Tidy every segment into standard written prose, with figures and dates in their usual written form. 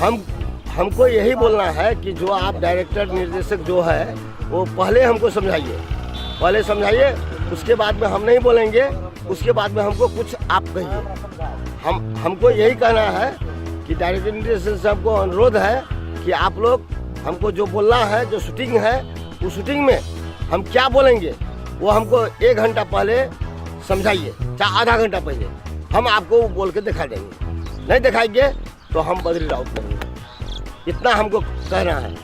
हमको यही बोलना है कि जो आप डायरेक्टर निर्देशक जो है वो पहले हमको समझाइए, उसके बाद में हम नहीं बोलेंगे, उसके बाद में हमको कुछ आप कहिए। हमको यही कहना है कि डायरेक्टर निर्देशक से हमको अनुरोध है कि आप लोग हमको जो बोलना है, जो शूटिंग है, उस शूटिंग में हम क्या बोलेंगे वो हमको 1 घंटा पहले समझाइए, चाहे आधा घंटा पहले, हम आपको वो बोल के दिखा देंगे। नहीं दिखाएंगे तो हम बद्री राउत करेंगे, इतना हमको कहना है।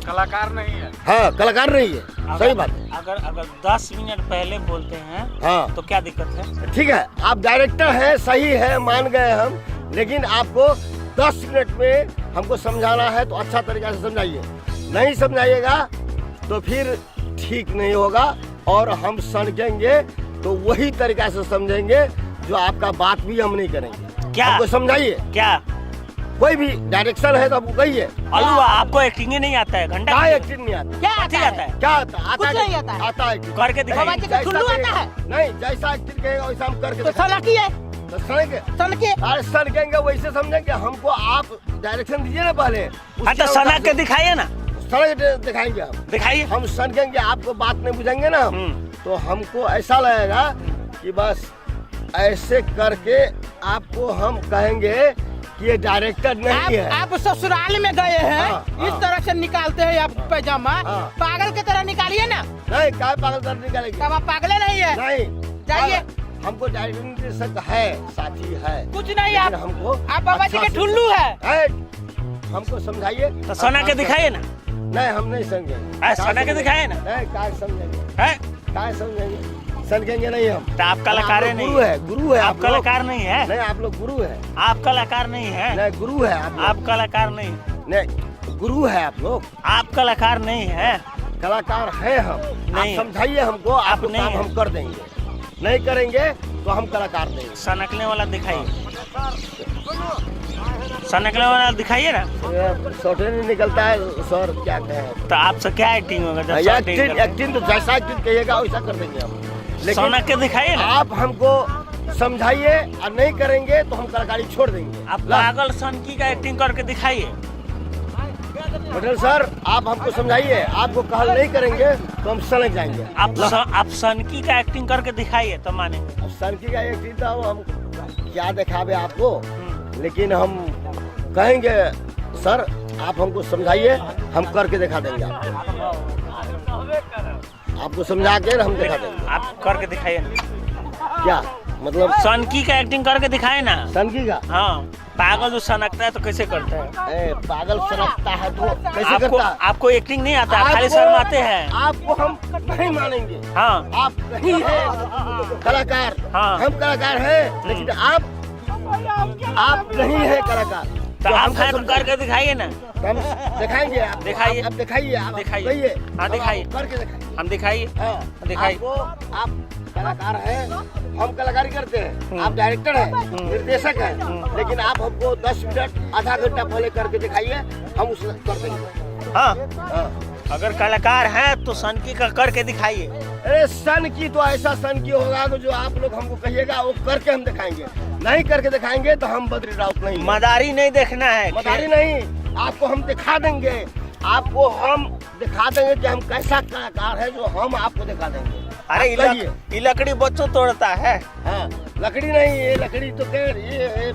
कलाकार नहीं है। हाँ, कलाकार नहीं है, सही बात है। अगर 10 मिनट पहले बोलते हैं हाँ तो क्या दिक्कत है? ठीक है, आप डायरेक्टर हैं, सही है, मान गए हम, लेकिन आपको 10 मिनट में हमको समझाना है तो अच्छा तरीका से समझाइए। नहीं समझाइएगा तो फिर ठीक नहीं होगा और हम सनकेंगे तो वही तरीका से समझेंगे जो आपका बात भी हम नहीं करेंगे। क्या हमको समझाइए, क्या कोई भी डायरेक्शन है तो आपको कहिए। अलुआ आपको एक्टिंग ही नहीं आता है? घंटा क्या एक्टिंग नहीं आता? क्या कथी आता है? क्या आता? कुछ नहीं आता है। आता है acting। करके दिखाइए। बाबा जी का ठुल्लू आता है? नहीं, जैसा एक्टिंग कहेगा वैसा हम करके तो सनकी है, तो सनके सनकी। अरे सनकेंगे वैसे समझेंगे। हमको आप डायरेक्शन दीजिए ना पहले, हाँ तो सना के दिखाइए ना, सनक दिखाएंगे हम। दिखाइए। हम सनकेंगे, आपको बात नहीं बुझेंगे ना हम, तो हमको ऐसा लगेगा कि बस ऐसे करके आपको हम कहेंगे कि ये डायरेक्टर नहीं है। आप ससुराल में गए हैं, हाँ, इस हाँ। तरह से निकालते हैं आप पैजामा, हाँ। पागल की तरह निकालिए ना। नहीं, क्या पागल कर निकालेंगे? तब आप पागले नहीं है। नहीं, जाइए। हमको डायरेक्टर निर्देशक है, साथी है, कुछ नहीं, आप लेकिन हमको आप बाबा जी अच्छा के से- ठुल्लू है। है, हमको समझाइए। तो सना के दिखाइए ना। नहीं, हम नहीं समझेंगे। सना के दिखाइए ना। नहीं, क्या समझेंगे? है क्या समझेंगे? समझेंगे नहीं हम। तो आप कलाकार आप लोग नहीं गुरु है, गुरु है आप आप लोग। कलाकार नहीं है। नहीं, आप लोग गुरु है। आप कलाकार नहीं है। नहीं, गुरु है आप लोग। आप कलाकार नहीं, नहीं, गुरु है आप लोग। आप कलाकार नहीं है। कलाकार है हम। नहीं। आप समझाइए हमको, आप आपको नहीं काम है। हम कर देंगे। नहीं करेंगे तो हम कलाकार देंगे। सनकने वाला दिखाइए, सनकने वाला दिखाइए ना। शॉर्टे नहीं निकलता है सर, क्या कहें। तो आपसे क्या एक्टिंग होगा जब शॉर्ट नहीं करते? एक्टिंग तो जैसा एक्टिंग कहिएगा वैसा कर देंगे हम, लेकिन सनक के दिखाइए ना। आप हमको समझाइए और नहीं करेंगे तो हम कलाकारी छोड़ देंगे। आप पागल सनकी का एक्टिंग करके दिखाइए। पटेल सर, आप हमको समझाइए, आपको कहल नहीं करेंगे तो हम सनक जाएंगे। आप सनकी का एक्टिंग करके दिखाइए तो मानेंगे। अब सनकी का एक चीज तो हम क्या दिखावे आपको, लेकिन हम कहेंगे सर आप हमको समझाइए, हम करके दिखा देंगे आपको समझा के हम दिखा देंगे। आप करके दिखाइए ना। क्या मतलब? सनकी का एक्टिंग करके दिखाए ना। सनकी का? हाँ, पागल जो सनकता है तो कैसे करता है? पागल सनकता है तो कैसे आपको करता है? आपको एक्टिंग नहीं आता, आप खाली शर्माते हैं। आपको हम नहीं मानेंगे। हाँ, आप नहीं है कलाकार। हाँ। हम कलाकार हैं, लेकिन आप नहीं है कलाकार। तो आप हमको है तो समझाइए। करके दिखाइए ना। हम दिखाएंगे, आप दिखाइए। आप दिखाइए, आप दिखाइए। कहिए। हाँ, दिखाइए। आप करके दिखाइए। हम दिखाइए। हाँ, दिखाइए। आपको आप कलाकार हैं, हम कलाकारी करते हैं। आप डायरेक्टर हैं, निर्देशक हैं, लेकिन आप हमको 10 मिनट आधा घंटा पहले करके दिखाइए, हम उस कर देंगे। हाँ, हाँ। अगर कलाकार हैं तो सनकी का करके दिखाइए। अरे सन की तो ऐसा सन की होगा कि जो आप लोग हमको कहिएगा वो करके हम दिखाएंगे। नहीं करके दिखाएंगे तो हम बद्री राउत नहीं हैं। मदारी नहीं देखना है। मदारी नहीं, आपको हम दिखा देंगे। आपको हम दिखा देंगे कि हम कैसा कलाकार है, जो हम आपको दिखा देंगे। अरे आप कहिए। ये लकड़ी बच्चों तोड़ता है। हाँ, लकड़ी नहीं, ये लकड़ी तो ये